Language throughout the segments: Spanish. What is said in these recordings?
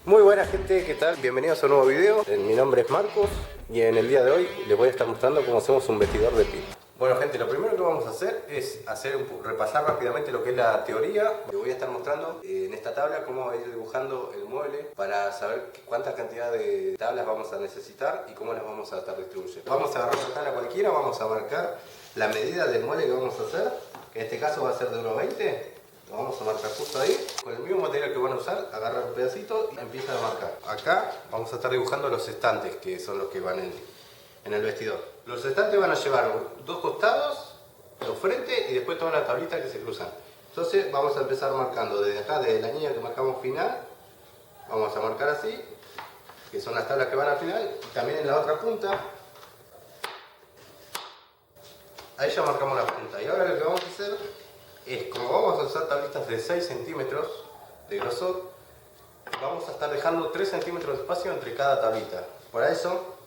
Muy buena gente, ¿qué tal? Bienvenidos a un nuevo video. Mi nombre es Marcos y en el día de hoy les voy a estar mostrando cómo hacemos un vestidor de pino. Bueno gente, lo primero que vamos a hacer es repasar rápidamente lo que es la teoría. Les voy a estar mostrando en esta tabla cómo ir dibujando el mueble para saber cuánta cantidad de tablas vamos a necesitar y cómo las vamos a estar distribuyendo. Vamos a agarrar una tabla cualquiera, vamos a marcar la medida del mueble que vamos a hacer, que en este caso va a ser de 1,20. Lo vamos a marcar justo ahí. Con el mismo material que van a usar, agarran un pedacito y empiezan a marcar. Acá vamos a estar dibujando los estantes, que son los que van en el vestidor. Los estantes van a llevar dos costados, dos frente y después toda la tablita que se cruzan. Entonces vamos a empezar marcando desde acá, desde la línea que marcamos final. Vamos a marcar así, que son las tablas que van al final. Y también en la otra punta. Ahí ya marcamos la punta. Y ahora lo que vamos a hacer es, como vamos a usar tablitas de 6 centímetros de grosor, vamos a estar dejando 3 centímetros de espacio entre cada tablita. Para eso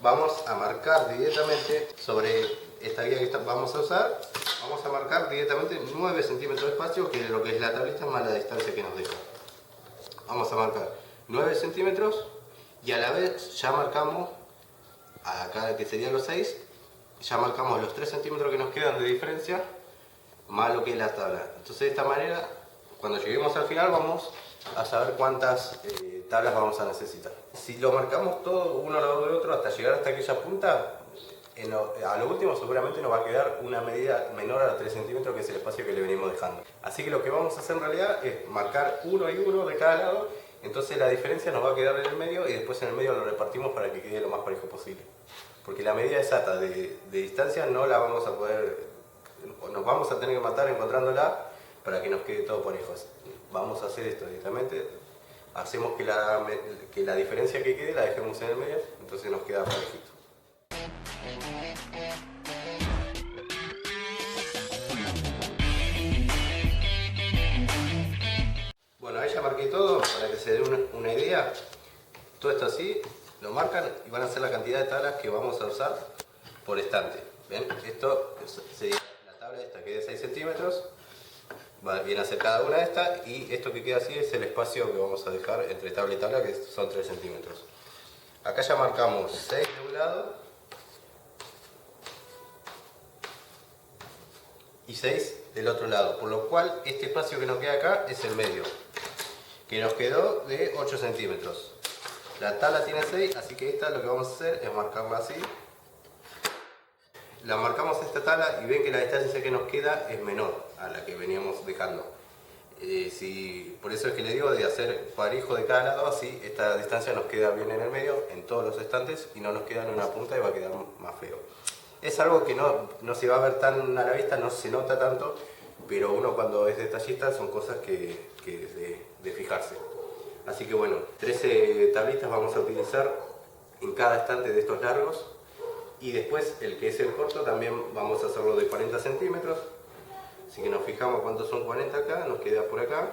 vamos a marcar directamente sobre esta guía que vamos a usar, vamos a marcar directamente 9 centímetros de espacio, que es lo que es la tablita más la distancia que nos deja. Vamos a marcar 9 centímetros y a la vez ya marcamos, acá que serían los 6, ya marcamos los 3 centímetros que nos quedan de diferencia más lo que es la tabla. Entonces de esta manera, cuando lleguemos al final vamos a saber cuántas tablas vamos a necesitar. Si lo marcamos todo uno al lado del otro hasta llegar hasta aquella punta, a lo último seguramente nos va a quedar una medida menor a los 3 centímetros, que es el espacio que le venimos dejando. Así que lo que vamos a hacer en realidad es marcar uno y uno de cada lado, entonces la diferencia nos va a quedar en el medio y después en el medio lo repartimos para que quede lo más parejo posible. Porque la medida exacta de distancia no la vamos a poder, nos vamos a tener que matar encontrándola para que nos quede todo parejo. Vamos a hacer esto directamente, hacemos que la diferencia que quede la dejemos en el medio, entonces nos queda parejito. Bueno, ahí ya marqué todo para que se den una idea. Todo esto así, lo marcan y van a ser la cantidad de tablas que vamos a usar por estante. ¿Ven? Esto sería la tabla esta que es de 6 centímetros, viene a ser cada una de estas, y esto que queda así es el espacio que vamos a dejar entre tabla y tabla, que son 3 centímetros. Acá ya marcamos 6 de un lado y 6 del otro lado, por lo cual este espacio que nos queda acá es el medio, que nos quedó de 8 centímetros. La tabla tiene 6, así que esta lo que vamos a hacer es marcarla así. La marcamos esta tabla y ven que la distancia que nos queda es menor a la que veníamos dejando. Por eso es que le digo de hacer parejo de cada lado, así esta distancia nos queda bien en el medio, en todos los estantes, y no nos queda en una punta y va a quedar más feo. Es algo que no se va a ver tan a la vista, no se nota tanto, pero uno cuando es detallista son cosas que de fijarse. Así que bueno, 13 tablitas vamos a utilizar en cada estante de estos largos. Y después el que es el corto también vamos a hacerlo de 40 centímetros. Así que nos fijamos cuántos son 40 acá, nos queda por acá.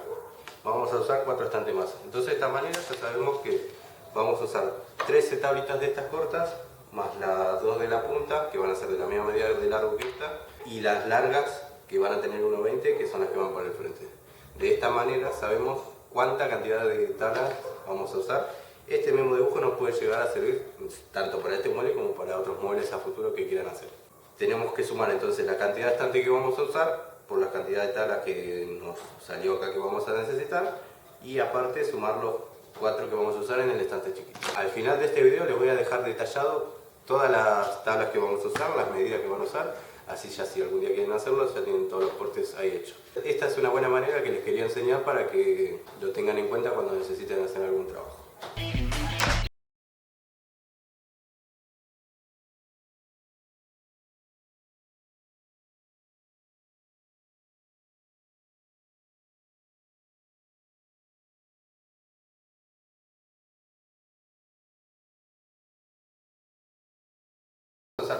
Vamos a usar 4 estantes más. Entonces de esta manera ya sabemos que vamos a usar 13 tablitas de estas cortas, más las 2 de la punta, que van a ser de la misma medida de largo que esta, y las largas, que van a tener 1,20, que son las que van para el frente. De esta manera sabemos cuánta cantidad de tablas vamos a usar. Este mismo dibujo nos puede llegar a servir tanto para este mueble como para otros muebles a futuro que quieran hacer. Tenemos que sumar entonces la cantidad de estante que vamos a usar por la cantidad de tablas que nos salió acá que vamos a necesitar, y aparte sumar los 4 que vamos a usar en el estante chiquito. Al final de este video les voy a dejar detallado todas las tablas que vamos a usar, las medidas que van a usar, así ya si algún día quieren hacerlo ya tienen todos los cortes ahí hechos. Esta es una buena manera que les quería enseñar para que lo tengan en cuenta cuando necesiten hacer algún trabajo.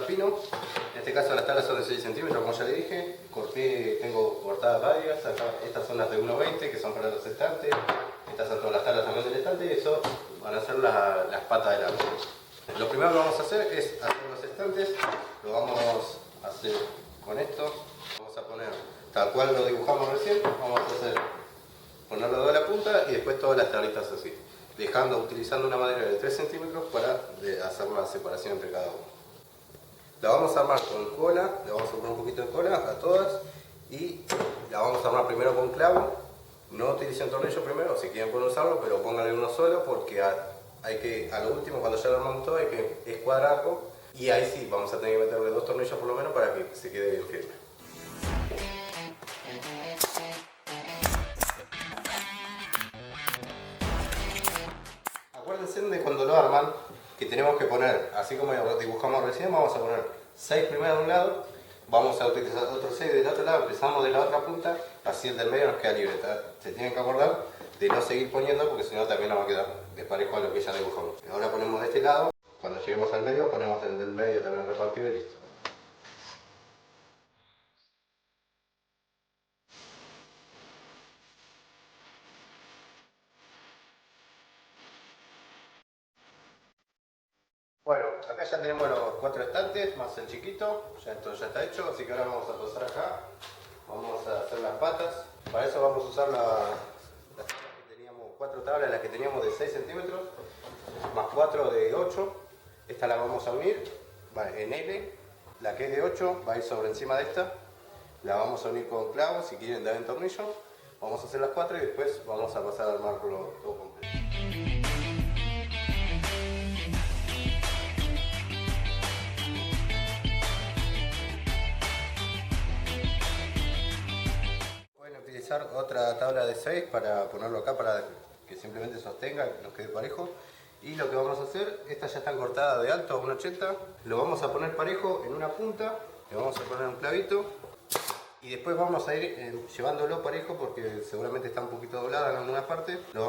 Pino. En este caso las tablas son de 6 centímetros, como ya le dije. Tengo cortadas varias. Acá, estas son las de 1,20, que son para los estantes. Estas son todas las tablas también del estante, y eso van a ser las patas del árbol. Lo primero que vamos a hacer es hacer los estantes. Lo vamos a hacer con esto. Vamos a poner tal cual lo dibujamos recién. Vamos a ponerlo de la punta y después todas las tablitas así. utilizando una madera de 3 centímetros para hacer la separación entre cada uno. La vamos a armar con cola, le vamos a poner un poquito de cola a todas y la vamos a armar primero con clavo. No utilicen tornillo primero, si quieren pueden usarlo, pero pónganle uno solo porque a lo último, cuando ya lo armamos todo, hay que escuadrarlo y ahí sí vamos a tener que meterle 2 tornillos por lo menos para que se quede bien firme. Acuérdense de cuando lo arman que tenemos que poner, así como dibujamos recién, vamos a poner 6 primero de un lado, vamos a utilizar otros 6 del otro lado, empezamos de la otra punta, así el del medio nos queda libre. Se tienen que acordar de no seguir poniendo porque si no también nos va a quedar desparejo a lo que ya dibujamos. Ahora ponemos de este lado, cuando lleguemos al medio ponemos el del medio también repartido y listo. Bueno, acá ya tenemos los 4 estantes más el chiquito, ya esto ya está hecho, así que ahora vamos a pasar acá, vamos a hacer las patas. Para eso vamos a usar las tablas que teníamos, 4 tablas, las que teníamos de 6 centímetros, más 4 de 8. Esta la vamos a unir en L, la que es de 8 va a ir sobre encima de esta, la vamos a unir con clavos, si quieren dar en tornillo. Vamos a hacer las 4 y después vamos a pasar a armarlo todo completo. Otra tabla de 6 para ponerlo acá para que simplemente sostenga, que nos quede parejo. Y lo que vamos a hacer, estas ya están cortadas de alto a 1,80, lo vamos a poner parejo en una punta, le vamos a poner un clavito y después vamos a ir llevándolo parejo porque seguramente está un poquito doblada en alguna parte. Le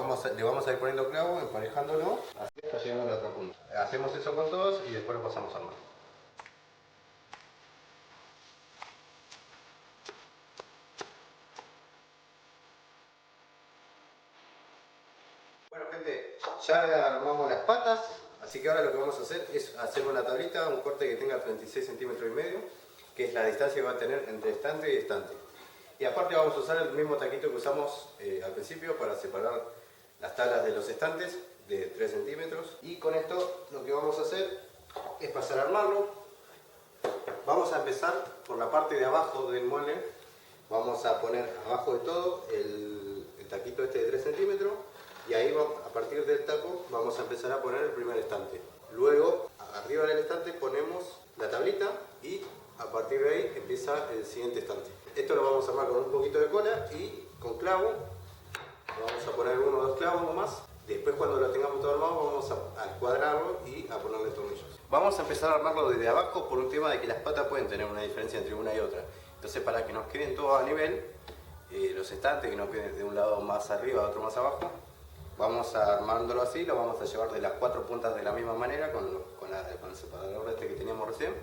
vamos a ir poniendo clavo, emparejándolo hasta llegando a la otra punta. Hacemos eso con todos y después lo pasamos a armar. Bueno gente, ya armamos las patas, así que ahora lo que vamos a hacer es hacer una tablita, un corte que tenga 36 centímetros y medio, que es la distancia que va a tener entre estante y estante. Y aparte vamos a usar el mismo taquito que usamos al principio para separar las tablas de los estantes de 3 centímetros. Y con esto lo que vamos a hacer es pasar a armarlo. Vamos a empezar por la parte de abajo del mueble. Vamos a poner abajo de todo el taquito este de 3 centímetros. Y ahí a partir del taco vamos a empezar a poner el primer estante. Luego arriba del estante ponemos la tablita y a partir de ahí empieza el siguiente estante. Esto lo vamos a armar con un poquito de cola y con clavo. Vamos a poner 1 o 2 clavos nomás. Después cuando lo tengamos todo armado vamos a cuadrarlo y a ponerle tornillos. Vamos a empezar a armarlo desde abajo por un tema de que las patas pueden tener una diferencia entre una y otra. Entonces para que nos queden todos a nivel, los estantes que no queden de un lado más arriba, otro más abajo, vamos a armándolo así, lo vamos a llevar de las 4 puntas de la misma manera con el separador este que teníamos recién.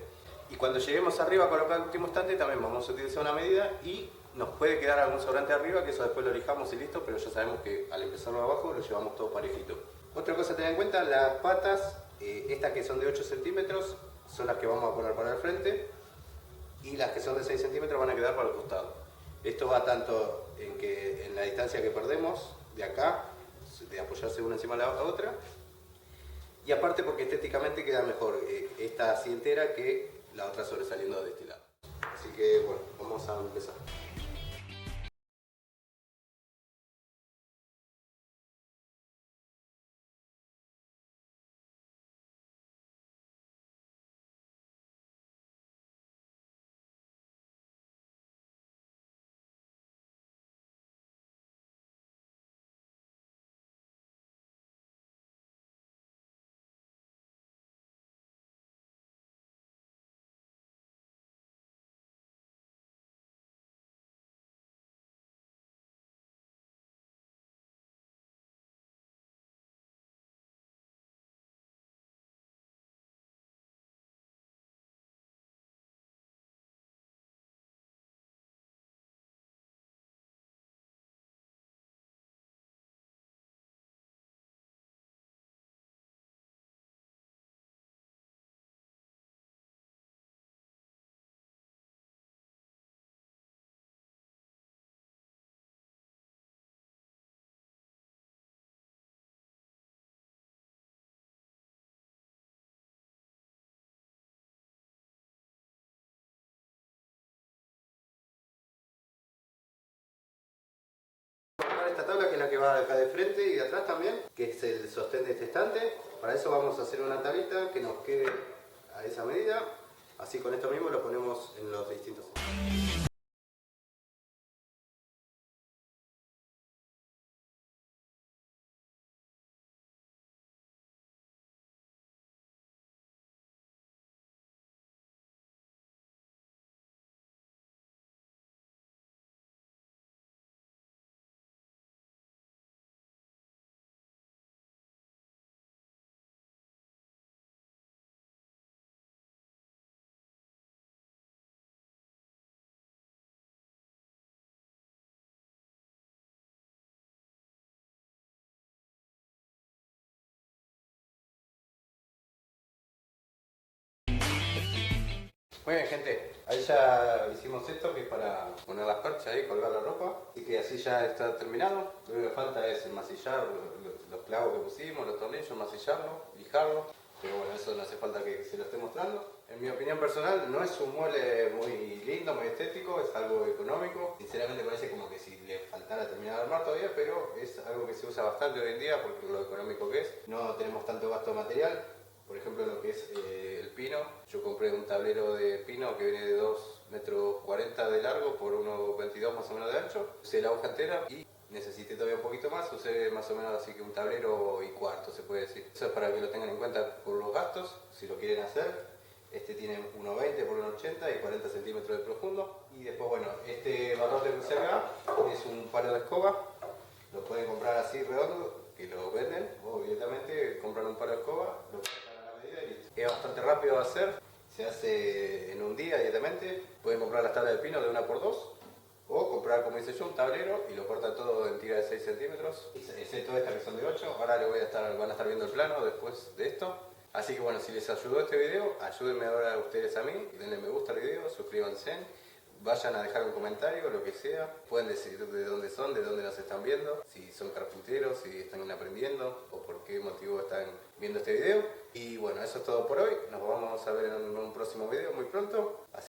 Y cuando lleguemos arriba a colocar el último estante también vamos a utilizar una medida y nos puede quedar algún sobrante arriba, que eso después lo lijamos y listo, pero ya sabemos que al empezarlo abajo lo llevamos todo parejito. Otra cosa a tener en cuenta, las patas, estas que son de 8 centímetros son las que vamos a poner para el frente y las que son de 6 centímetros van a quedar para el costado. Esto va tanto en la distancia que perdemos de acá, de apoyarse una encima de la otra, y aparte porque estéticamente queda mejor esta así entera que la otra sobresaliendo de este lado. Así que bueno, vamos a empezar. esta tabla que es la que va acá de frente y de atrás también, que es el sostén de este estante. Para eso vamos a hacer una tablita que nos quede a esa medida. Así con esto mismo lo ponemos en los distintos. Muy bien, gente, ahí ya hicimos esto que es para poner las perchas ahí, colgar la ropa, y que así ya está terminado. Lo único que falta es enmasillar los clavos que pusimos, los tornillos, enmasillarlo, lijarlo, pero bueno, eso no hace falta que se lo esté mostrando. En mi opinión personal, no es un mueble muy lindo, muy estético, es algo económico. Sinceramente parece como que si le faltara terminar de armar todavía, pero es algo que se usa bastante hoy en día porque lo económico que es. No tenemos tanto gasto de material. Por ejemplo, lo que es el pino, yo compré un tablero de pino que viene de 2,40 metros de largo por unos 22 más o menos de ancho. Usé la hoja entera y necesité todavía un poquito más, usé más o menos así que un tablero y cuarto se puede decir. Eso es para que lo tengan en cuenta por los gastos, si lo quieren hacer. Este tiene 1,20 por 1,80 y 40 centímetros de profundo. Y después, bueno, este barrote que usé acá es un palo de escoba. Lo pueden comprar así redondo, que lo venden, o directamente compran un palo de escoba, lo es bastante rápido de hacer, se hace en un día directamente. Pueden comprar las tablas de pino de 1x2 o comprar, como hice yo, un tablero y lo cortan todo en tira de 6 centímetros, excepto estas que son de 8. Ahora van a estar viendo el plano después de esto. Así que bueno, si les ayudó este video, ayúdenme ahora ustedes a mí, denle me gusta al video, suscríbanse, vayan a dejar un comentario, lo que sea. Pueden decir de dónde son, de dónde nos están viendo, si son carpinteros, si están aprendiendo o por qué motivo están viendo este video. Y bueno, eso es todo por hoy. Nos vamos a ver en un próximo video muy pronto. Así